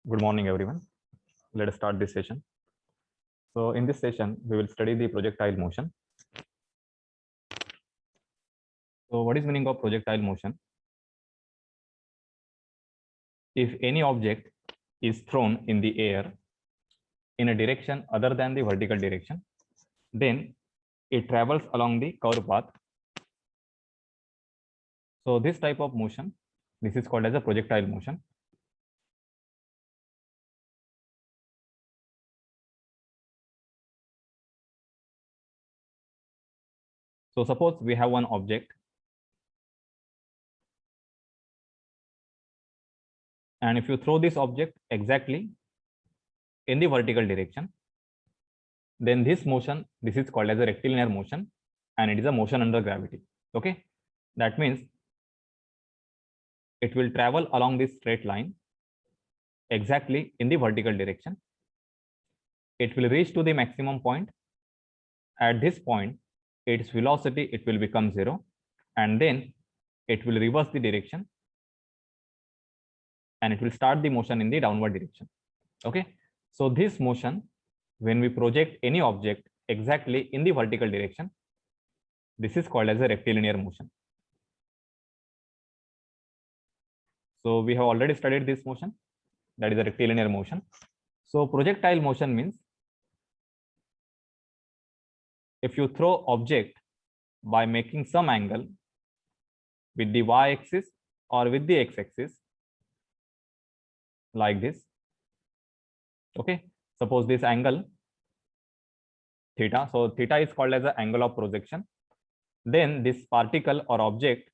Good morning, everyone. Let us start this session. So in this session, we will study the projectile motion. So what is meaning of projectile motion? If any object is thrown in the air in a direction other than the vertical direction, then it travels along the curved path. So this type of motion, this is called as a projectile motion. So suppose we have one object, and if you throw this object exactly in the vertical direction, then this motion, this is called as a rectilinear motion, and it is a motion under gravity. Okay, that means it will travel along this straight line exactly in the vertical direction. It will reach to the maximum point. At this point, its velocity, it will become 0, and then it will reverse the direction and it will start the motion in the downward direction. Okay, so this motion, when we project any object exactly in the vertical direction, this is called as a rectilinear motion. So we have already studied this motion, that is a rectilinear motion. So projectile motion means if you throw object by making some angle with the y-axis or with the x-axis like this. Okay, suppose this angle theta, so theta is called as the angle of projection. Then this particle or object,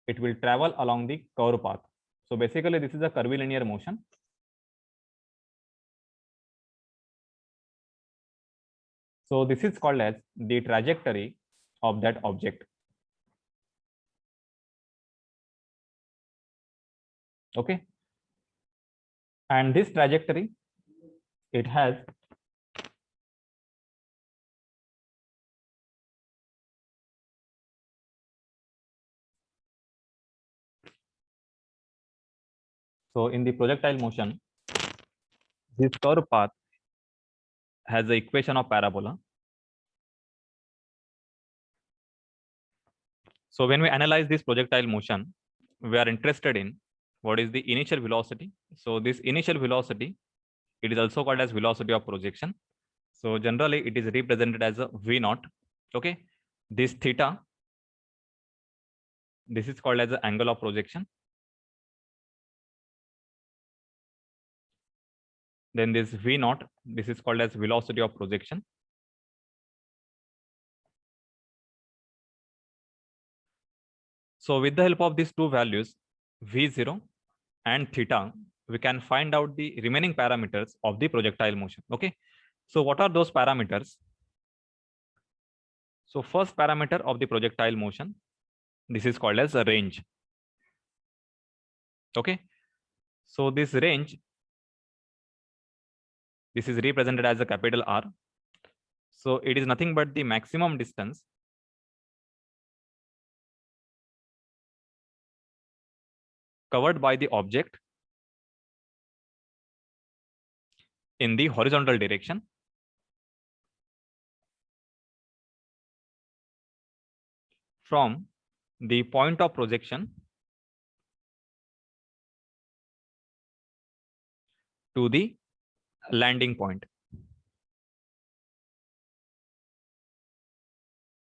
it will travel along the curve path. So basically this is a curvilinear motion. So this is called as the trajectory of that object. Okay, and this trajectory, it has so in the projectile motion, this curve path has the equation of parabola. So when we analyze this projectile motion, we are interested in what is the initial velocity. So this initial velocity, it is also called as velocity of projection. So generally it is represented as a v naught. Okay, this theta, this is called as the angle of projection. Then this v naught, this is called as velocity of projection. So with the help of these two values, v0 and theta, we can find out the remaining parameters of the projectile motion. Okay, so what are those parameters? So first parameter of the projectile motion, this is called as a range. Okay, so this range, this is represented as a capital R. So it is nothing but the maximum distance covered by the object in the horizontal direction from the point of projection to the landing point.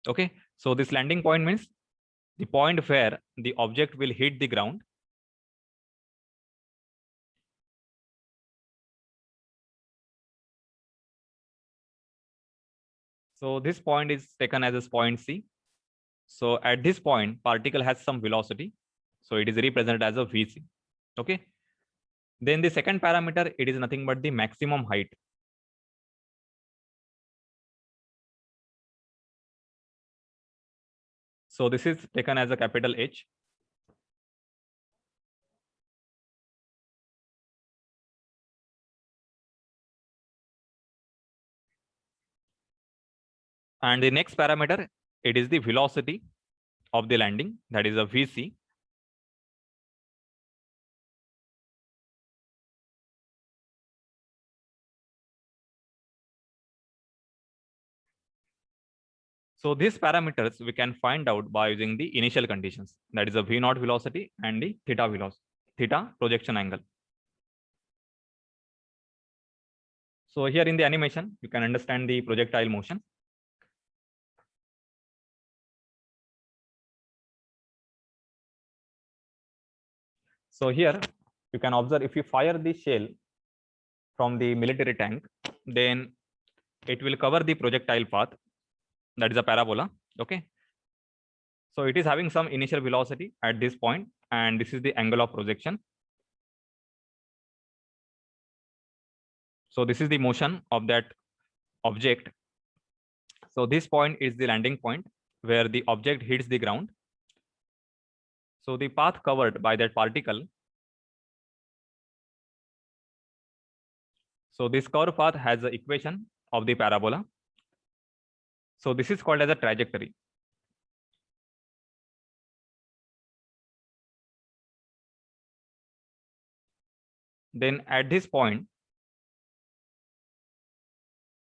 Okay, so this landing point means the point where the object will hit the ground. So this point is taken as a point C. So at this point, particle has some velocity. So it is represented as a Vc. Okay. Then the second parameter, it is nothing but the maximum height. So this is taken as a capital H. And the next parameter, it is the velocity of the landing, that is a Vc. So these parameters we can find out by using the initial conditions, that is the v naught velocity and the theta projection angle. So here in the animation, you can understand the projectile motion. So here you can observe, if you fire the shell from the military tank, then it will cover the projectile path, that is a parabola. Okay. So it is having some initial velocity at this point, and this is the angle of projection. So this is the motion of that object. So this point is the landing point where the object hits the ground. So the path covered by that particle. So this curve path has the equation of the parabola. So this is called as a trajectory. Then at this point,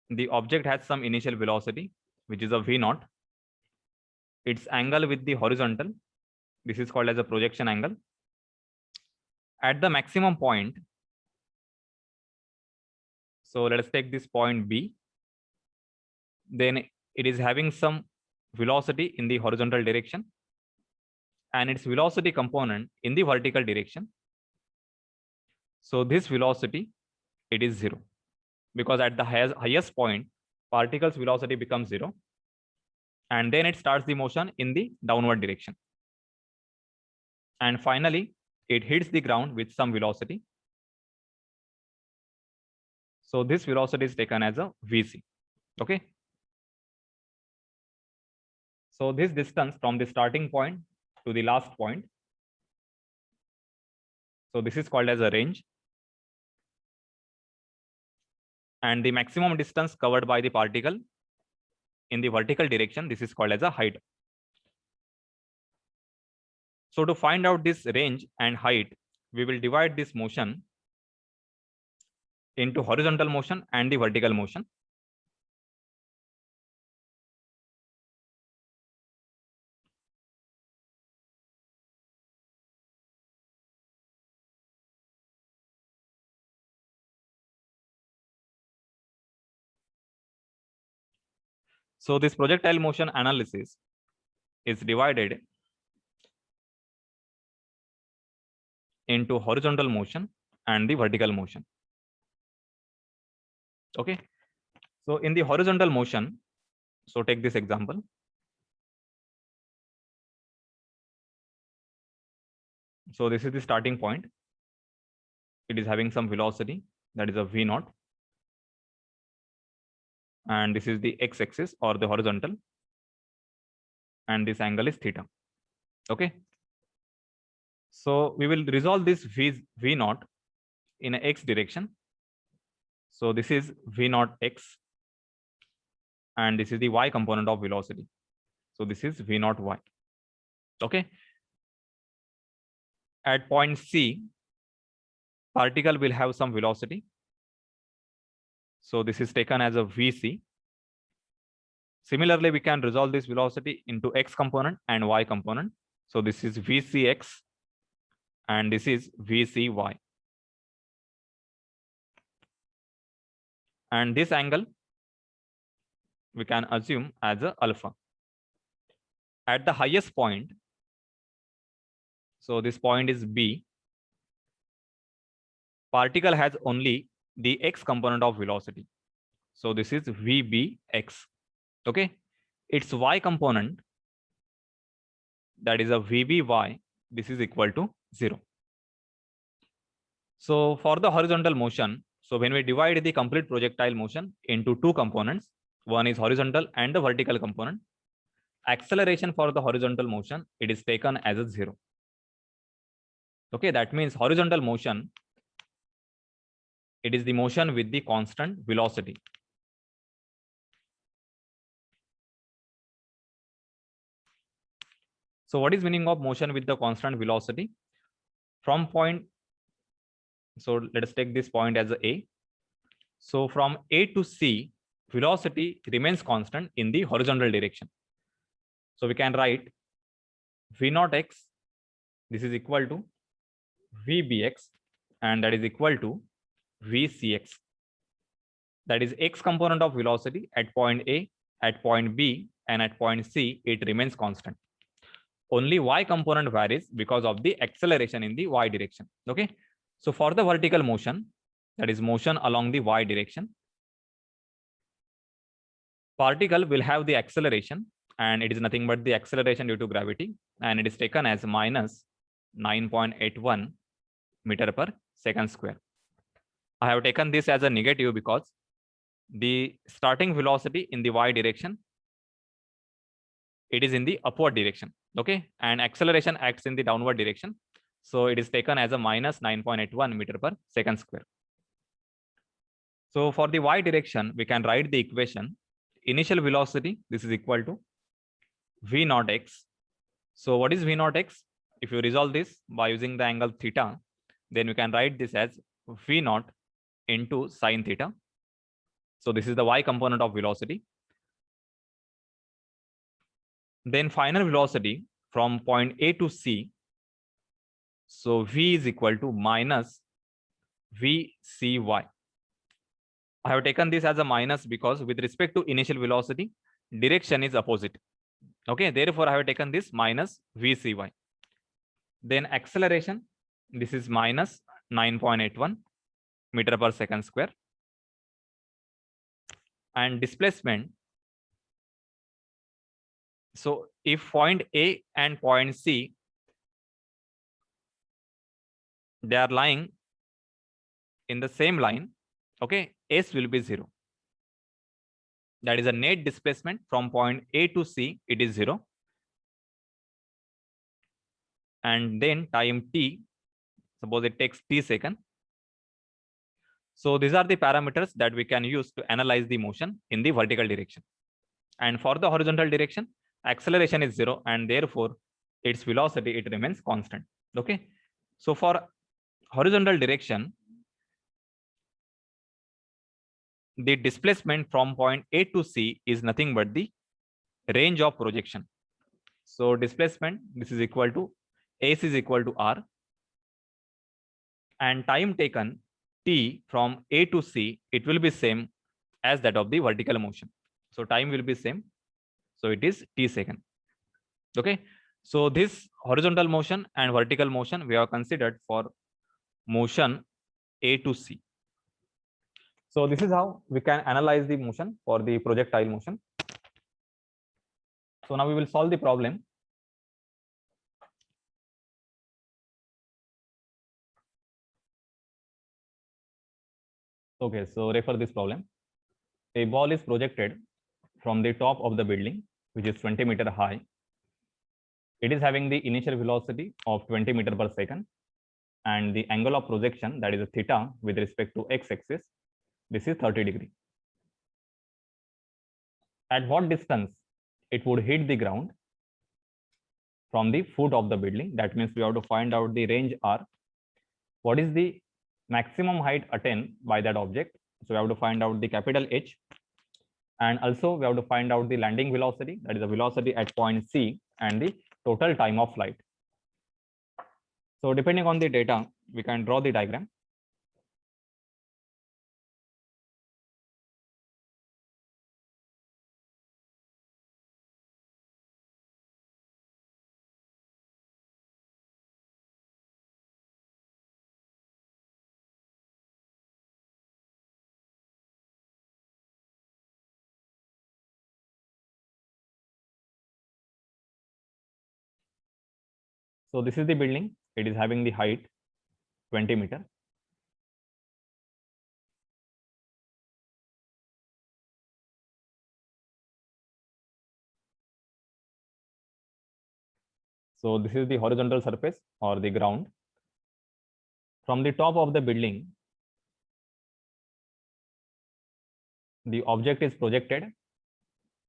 the object has some initial velocity, which is a v naught. Its angle with the horizontal, this is called as a projection angle. At the maximum point, so let us take this point B, then it is having some velocity in the horizontal direction and its velocity component in the vertical direction. So this velocity, it is 0, because at the highest point, particle's velocity becomes 0, and then it starts the motion in the downward direction. And finally, it hits the ground with some velocity. So this velocity is taken as a Vc. Okay. So this distance from the starting point to the last point, so this is called as a range. And the maximum distance covered by the particle in the vertical direction, this is called as a height. So to find out this range and height, we will divide this motion into horizontal motion and the vertical motion. So this projectile motion analysis is divided into horizontal motion and the vertical motion. Okay. So in the horizontal motion, so take this example. So this is the starting point. It is having some velocity, that is a v naught. And this is the x-axis or the horizontal. And this angle is theta. Okay. So we will resolve this v naught in a x direction. So this is v naught x, and this is the y component of velocity. So this is v naught y. Okay. At point C, particle will have some velocity. So this is taken as a vc. Similarly, we can resolve this velocity into x component and y component. So this is vcx and this is vcy. And this angle we can assume as a alpha. At the highest point, so this point is B, particle has only the x component of velocity. So this is vbx. Okay. Its y component, that is a vby, this is equal to 0. So for the horizontal motion, so when we divide the complete projectile motion into two components, one is horizontal and the vertical component, acceleration for the horizontal motion, it is taken as a 0. Okay, that means horizontal motion, it is the motion with the constant velocity. So what is meaning of motion with the constant velocity? From point, so let us take this point as a. So from A to C, velocity remains constant in the horizontal direction. So we can write v naught x, this is equal to vbx, and that is equal to vcx. That is x component of velocity at point A, at point B, and at point C, it remains constant. Only y component varies because of the acceleration in the y direction. Okay. So for the vertical motion, that is motion along the y direction, particle will have the acceleration, and it is nothing but the acceleration due to gravity, and it is taken as minus 9.81 meter per second square. I have taken this as a negative because the starting velocity in the y direction, it is in the upward direction. Okay, and acceleration acts in the downward direction, so it is taken as a minus 9.81 meter per second square. So for the y direction, we can write the equation initial velocity, this is equal to v naught x. So what is v naught x? If you resolve this by using the angle theta, then we can write this as v naught into sine theta. So this is the y component of velocity. Then final velocity from point A to C. So v is equal to minus vcy. I have taken this as a minus because with respect to initial velocity, direction is opposite. Okay, therefore I have taken this minus vcy. Then acceleration, this is minus 9.81 meter per second square. And displacement, so if point A and point C, they are lying in the same line, okay, S will be 0. That is a net displacement from point A to C, it is 0. And then time t, suppose it takes t second. So these are the parameters that we can use to analyze the motion in the vertical direction. And for the horizontal direction, acceleration is 0, and therefore its velocity, it remains constant. Okay. So for horizontal direction, the displacement from point A to C is nothing but the range of projection. So displacement, this is equal to S is equal to R, and time taken t from A to C, it will be same as that of the vertical motion. So time will be same. So it is t second. Okay. So this horizontal motion and vertical motion we have considered for motion A to C. So this is how we can analyze the motion for the projectile motion. So now we will solve the problem. Okay, so refer this problem. A ball is projected from the top of the building, which is 20 meter high. It is having the initial velocity of 20 meter per second, and the angle of projection, that is a theta with respect to x-axis, this is 30 degree. At what distance it would hit the ground from the foot of the building? That means we have to find out the range r. What is the maximum height attained by that object? So we have to find out the capital H, and also we have to find out the landing velocity, that is the velocity at point C, and the total time of flight. So depending on the data, we can draw the diagram. So this is the building. It is having the height 20 meter. So this is the horizontal surface or the ground. From the top of the building, the object is projected.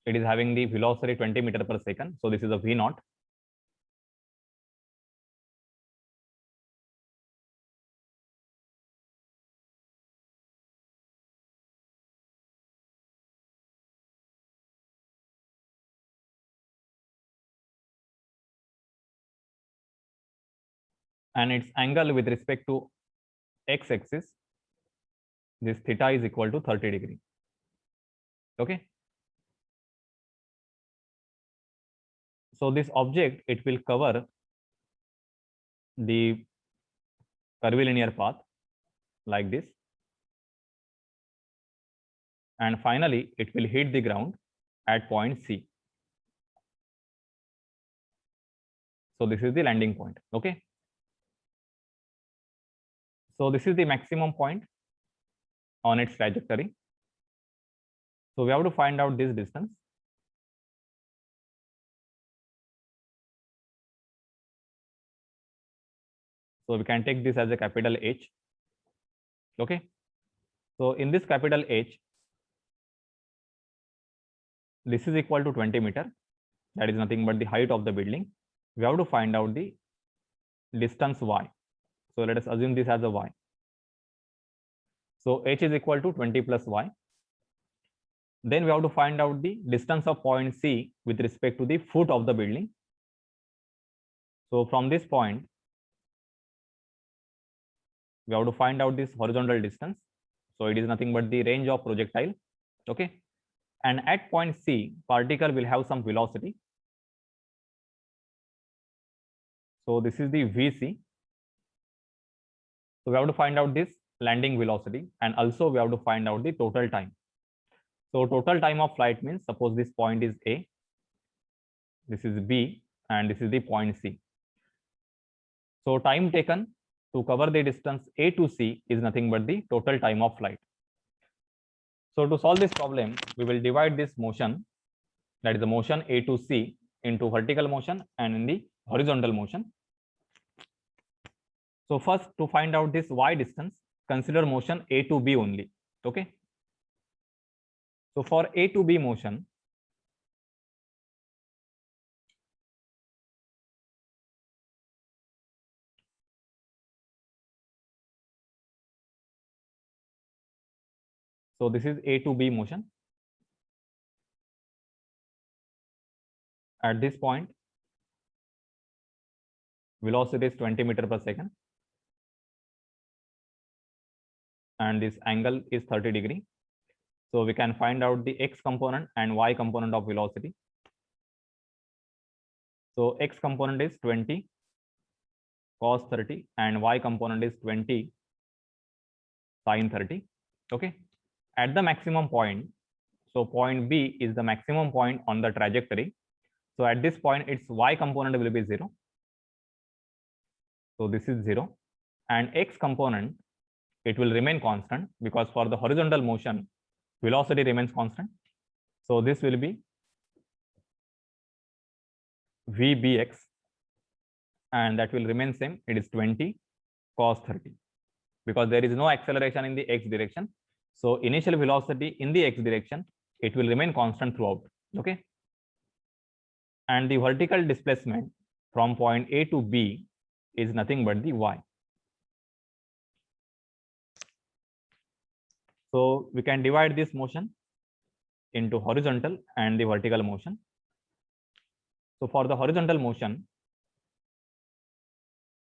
It is having the velocity 20 meter per second. So this is a v naught. and its angle with respect to x-axis, this theta is equal to 30 degree. Okay. So this object, it will cover the curvilinear path like this, and finally it will hit the ground at point C. So this is the landing point. Okay. So this is the maximum point on its trajectory. So we have to find out this distance. So we can take this as a capital H. Okay. So in this capital H, this is equal to 20 meter. That is nothing but the height of the building. We have to find out the distance y. So let us assume this as a y. So H is equal to 20 plus y. Then we have to find out the distance of point C with respect to the foot of the building. So from this point, we have to find out this horizontal distance. So it is nothing but the range of projectile. Okay. And at point C, particle will have some velocity. So this is the VC. So we have to find out this landing velocity, and also we have to find out the total time. So total time of flight means, suppose this point is A, this is B, and this is the point C. So time taken to cover the distance A to C is nothing but the total time of flight. So to solve this problem, we will divide this motion, that is the motion A to C, into vertical motion and in the horizontal motion. So first, to find out this y distance, consider motion A to B only. Okay. So for A to B motion, so this is A to B motion. At this point, velocity is 20 meter per second, and this angle is 30 degree. So we can find out the x component and y component of velocity. So x component is 20 cos 30 and y component is 20 sin 30. Okay. At the maximum point, so point B is the maximum point on the trajectory. So at this point, its y component will be 0. So this is 0, and x component, it will remain constant, because for the horizontal motion, velocity remains constant. So this will be VBX, and that will remain same. It is 20 cos 30, because there is no acceleration in the x direction. So initial velocity in the x direction, it will remain constant throughout. Okay. And the vertical displacement from point A to B is nothing but the y. So we can divide this motion into horizontal and the vertical motion. So for the horizontal motion,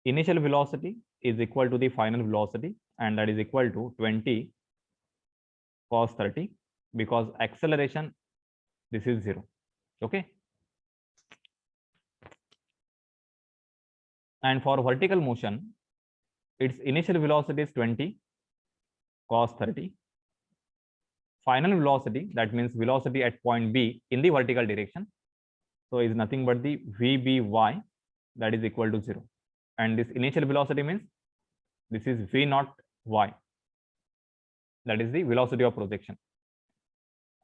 initial velocity is equal to the final velocity, and that is equal to 20 cos 30, because acceleration, this is 0. Okay. And for vertical motion, its initial velocity is 20 cos 30. Final velocity, that means velocity at point B in the vertical direction, so is nothing but the VBY, that is equal to 0. And this initial velocity means this is V0 y, that is the velocity of projection.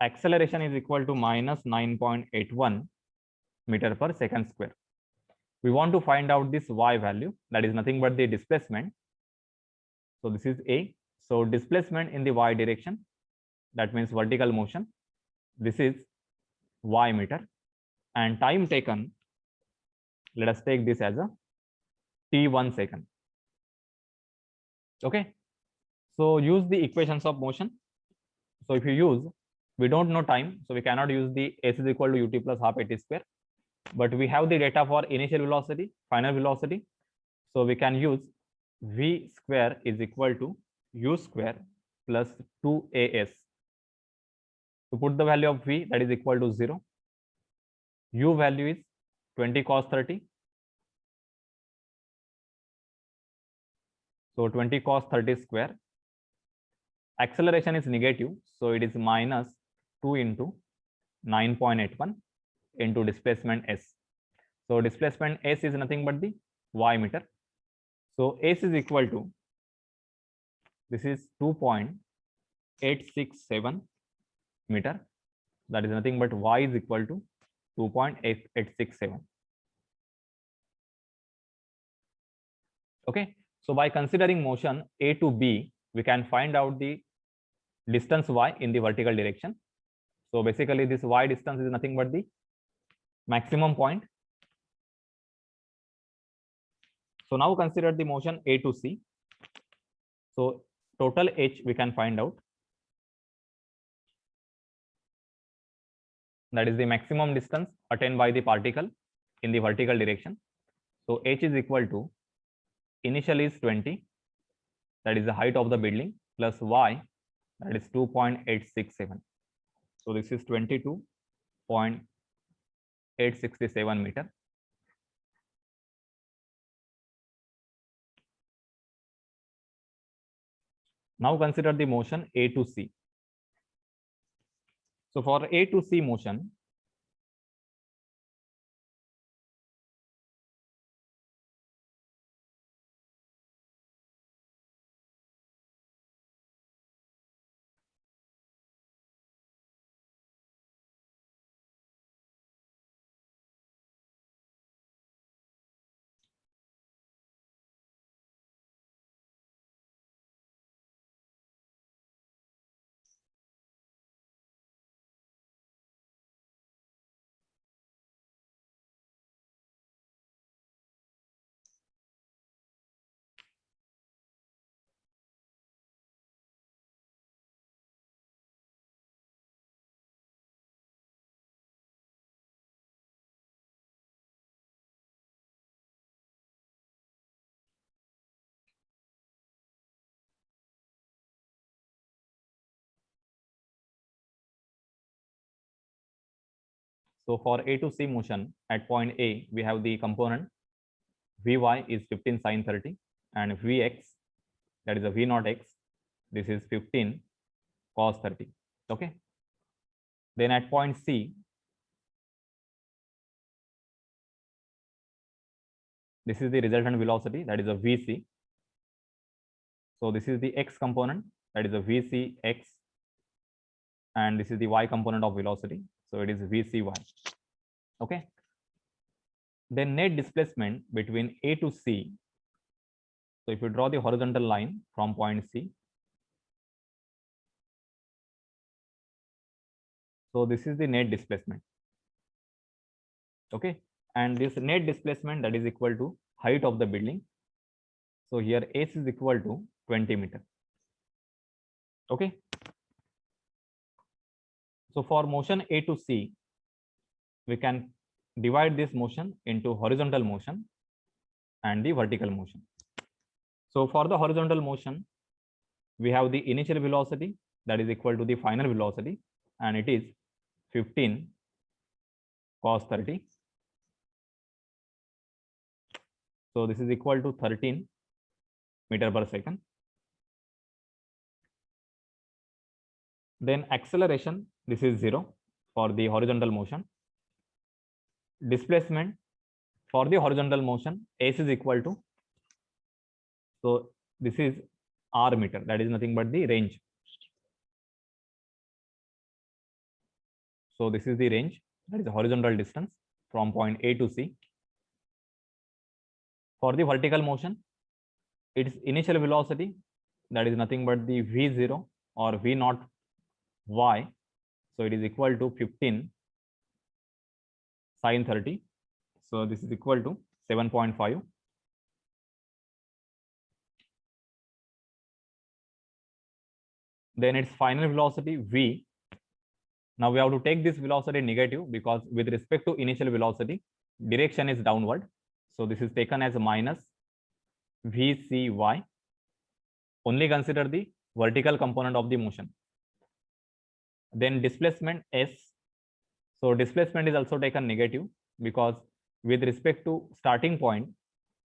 Acceleration is equal to minus 9.81 meter per second square. We want to find out this y value, that is nothing but the displacement. So this is A. So displacement in the y direction, that means vertical motion, this is y meter, and time taken, let us take this as a t1 second. Okay. So use the equations of motion. So if you use, we don't know time, so we cannot use the s is equal to ut plus half at square, but we have the data for initial velocity, final velocity. So we can use v square is equal to u square plus 2as. To put the value of v, that is equal to 0. U value is 20 cos 30. So 20 cos 30 square. Acceleration is negative, so it is minus 2 into 9.81 into displacement s. So displacement s is nothing but the y meter. So s is equal to, this is 2.867 meter. That is nothing but y is equal to 2.867. Okay. So by considering motion A to B, we can find out the distance y in the vertical direction. So basically this y distance is nothing but the maximum point. So now consider the motion A to C. So total h we can find out. That is the maximum distance attained by the particle in the vertical direction. So h is equal to, initial is 20, that is the height of the building, plus y, that is 2.867. So this is 22.867 meter. Now consider the motion A to C. So for A to C motion, so for A to C motion at point A, we have the component Vy is 15 sine 30 and Vx, that is a V naught x, this is 15 cos 30. Okay. Then at point C, this is the resultant velocity, that is a Vc. So this is the x component, that is a Vc x, and this is the y component of velocity. So it is Vcy. Okay. Then net displacement between A to C. So if you draw the horizontal line from point C, so this is the net displacement. Okay. And this net displacement, that is equal to height of the building. So here s is equal to 20 meter. Okay. So for motion A to C, we can divide this motion into horizontal motion and the vertical motion. So for the horizontal motion, we have the initial velocity, that is equal to the final velocity, and it is 15 cos 30. So this is equal to 13 meter per second. Then acceleration, this is 0 for the horizontal motion. Displacement for the horizontal motion, s is equal to, so this is r meter, that is nothing but the range. So this is the range, that is the horizontal distance from point A to C. For the vertical motion, its initial velocity, that is nothing but the v0 or v naught y. So it is equal to 15 sine 30. So this is equal to 7.5. Then its final velocity v. Now we have to take this velocity negative because with respect to initial velocity, direction is downward. So this is taken as a minus vcy. Only consider the vertical component of the motion. Then displacement s. So displacement is also taken negative because with respect to starting point,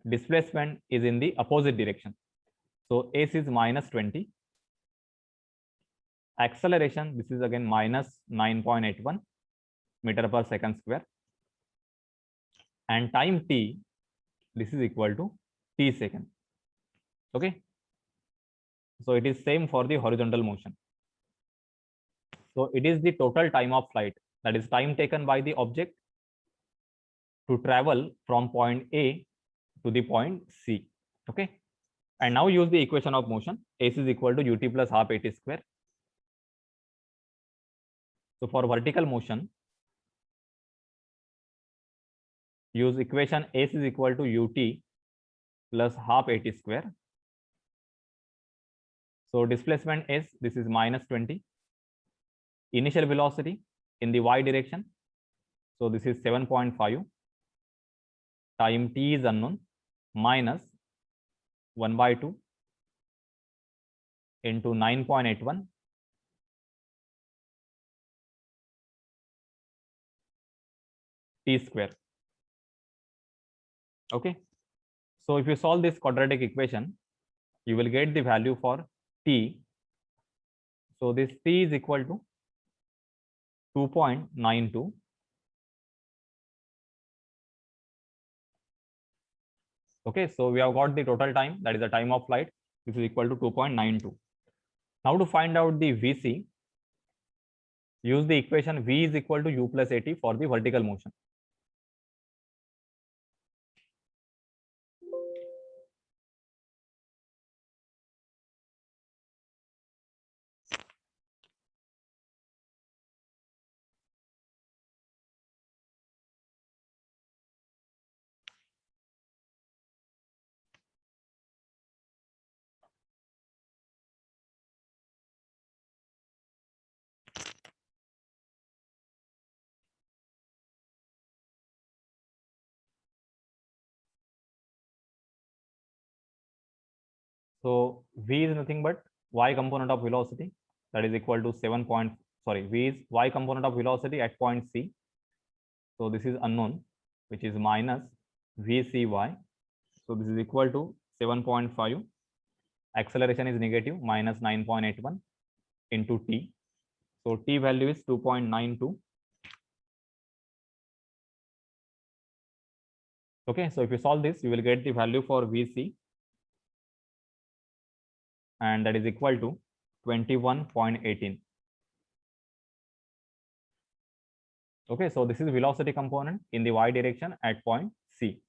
displacement is in the opposite direction. So s is minus 20. Acceleration, this is again minus 9.81 meter per second square. And time t, this is equal to t second. Okay. So it is same for the horizontal motion. So it is the total time of flight, that is time taken by the object to travel from point A to the point C. Okay. And now use the equation of motion. S is equal to ut plus half at square. So for vertical motion, use equation S is equal to ut plus half at square. So displacement S, this is minus 20. Initial velocity in the y direction, so this is 7.5. Time t is unknown, minus 1/2 into 9.81 t square. Okay. So if you solve this quadratic equation, you will get the value for t. So this t is equal to 2.92. Okay, so we have got the total time, that is the time of flight. This is equal to 2.92. Now to find out the Vc, use the equation V is equal to u plus at for the vertical motion. So V is nothing but y component of velocity, that is equal to V is y component of velocity at point C. So this is unknown, which is minus Vcy. So this is equal to 7.5. Acceleration is negative, minus 9.81 into t. So t value is 2.92. Okay, so if you solve this, you will get the value for Vc, and that is equal to 21.18. Okay, so this is velocity component in the y direction at point C.